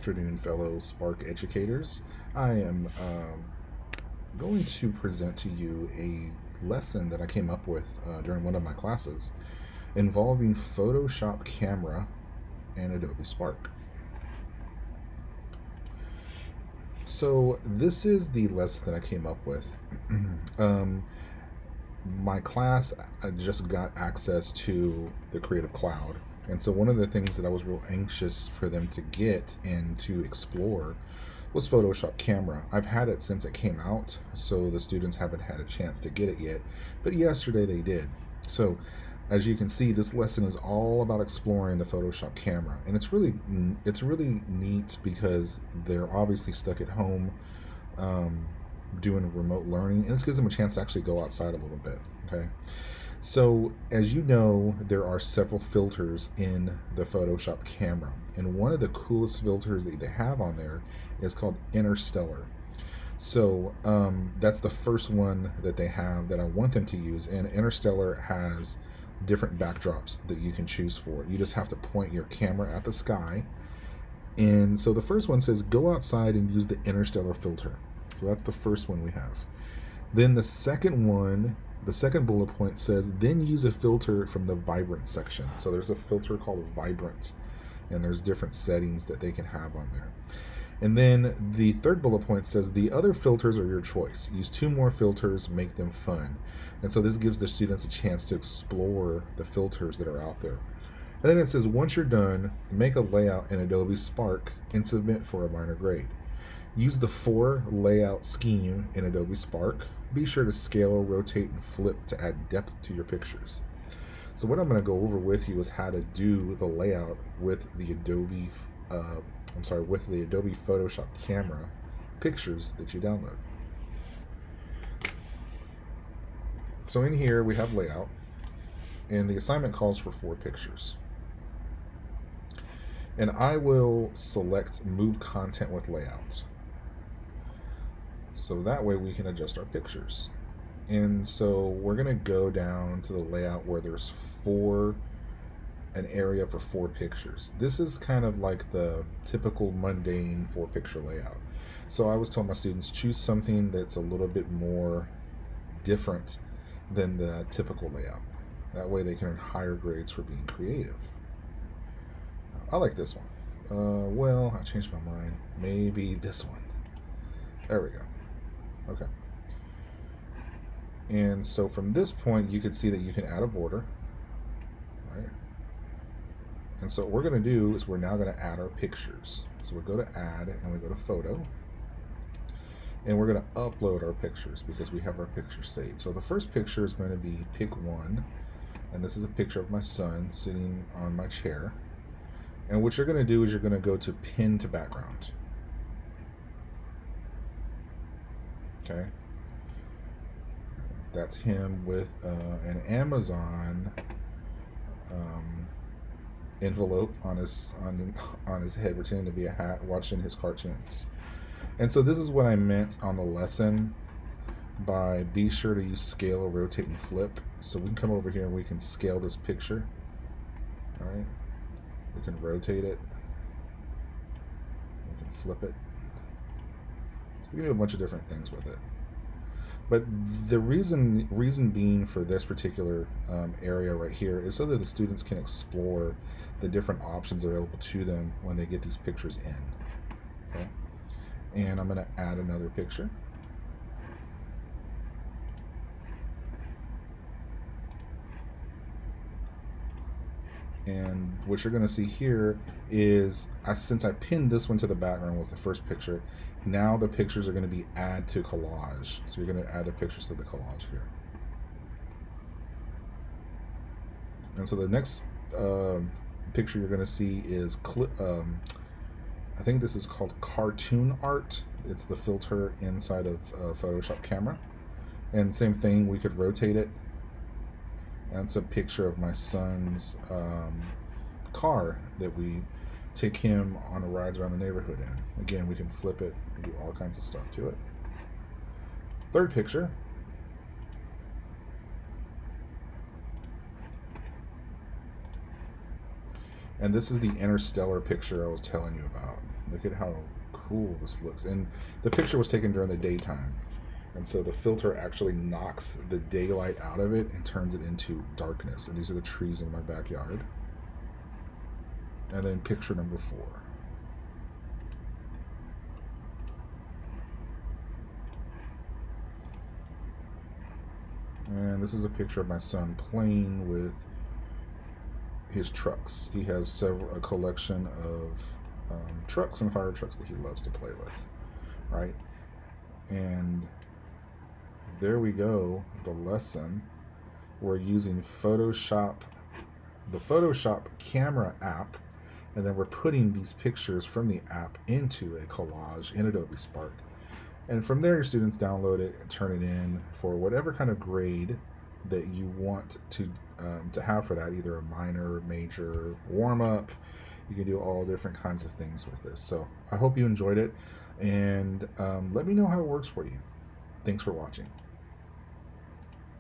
afternoon, fellow Spark educators. I am going to present to you a lesson that I came up with during one of my classes involving Photoshop Camera and Adobe Spark. So this is the lesson that I came up with. My class just got access to the Creative Cloud. And so one of the things that I was real anxious for them to get and to explore was Photoshop Camera. I've had it since it came out, so the students haven't had a chance to get it yet, but yesterday they did. So as you can see, this lesson is all about exploring the Photoshop Camera, and it's really neat because they're obviously stuck at home doing remote learning, and this gives them a chance to actually go outside a little bit. Okay, so as you know, there are several filters in the Photoshop Camera, and one of the coolest filters that they have on there is called Interstellar. So that's the first one that they have that I want them to use, and Interstellar has different backdrops that you can choose for. You just have to point your camera at the sky, and so the first one says go outside and use the Interstellar filter. So that's the first one we have. Then the second one, the second bullet point says then use a filter from the vibrant section. So there's a filter called vibrant, and there's different settings that they can have on there. And then the third bullet point says the other filters are your choice. Use 2 more filters, make them fun. And so this gives the students a chance to explore the filters that are out there. And then it says once you're done, make a layout in Adobe Spark and submit for a minor grade. Use the 4 layout scheme in Adobe Spark. Be sure to scale, rotate, and flip to add depth to your pictures. So what I'm going to go over with you is how to do the layout with the Adobe Photoshop Camera pictures that you download. So in here we have layout, and the assignment calls for 4 pictures. And I will select move content with layout. So that way we can adjust our pictures. And so we're going to go down to the layout where there's an area for 4 pictures. This is kind of like the typical mundane 4-picture layout. So I was telling my students, choose something that's a little bit more different than the typical layout. That way they can earn higher grades for being creative. I like this one. Well, I changed my mind. Maybe this one. There we go. Okay. And so from this point, you can see that you can add a border. Right? And so what we're going to do is we're now going to add our pictures. So we go to add and we go to photo. And we're going to upload our pictures because we have our picture saved. So the first picture is going to be pick 1. And this is a picture of my son sitting on my chair. And what you're going to do is you're going to go to pin to background. Okay. That's him with an Amazon envelope on his head, pretending to be a hat, watching his cartoons. And so this is what I meant on the lesson by be sure to use scale, rotate, and flip. So we can come over here and we can scale this picture. All right. We can rotate it. We can flip it. So we can do a bunch of different things with it. But the reason being for this particular area right here is so that the students can explore the different options available to them when they get these pictures in. Okay? And I'm going to add another picture. And what you're going to see here is, since I pinned this one to the background, was the first picture, now the pictures are going to be add to collage. So you're going to add the pictures to the collage here. And so the next picture you're going to see is, I think this is called cartoon art. It's the filter inside of Photoshop Camera. And same thing, we could rotate it. That's a picture of my son's car that we take him on rides around the neighborhood in. Again, we can flip it and do all kinds of stuff to it. Third picture. And this is the interstellar picture I was telling you about. Look at how cool this looks. And the picture was taken during the daytime. And so the filter actually knocks the daylight out of it and turns it into darkness. And these are the trees in my backyard. And then picture number 4. And this is a picture of my son playing with his trucks. He has a collection of trucks and fire trucks that he loves to play with, right? And there we go, the lesson. We're using Photoshop, the Photoshop camera app, and then we're putting these pictures from the app into a collage in Adobe Spark. And from there, your students download it and turn it in for whatever kind of grade that you want to have for that, either a minor, major, warm-up. You can do all different kinds of things with this. So I hope you enjoyed it, and let me know how it works for you. Thanks for watching.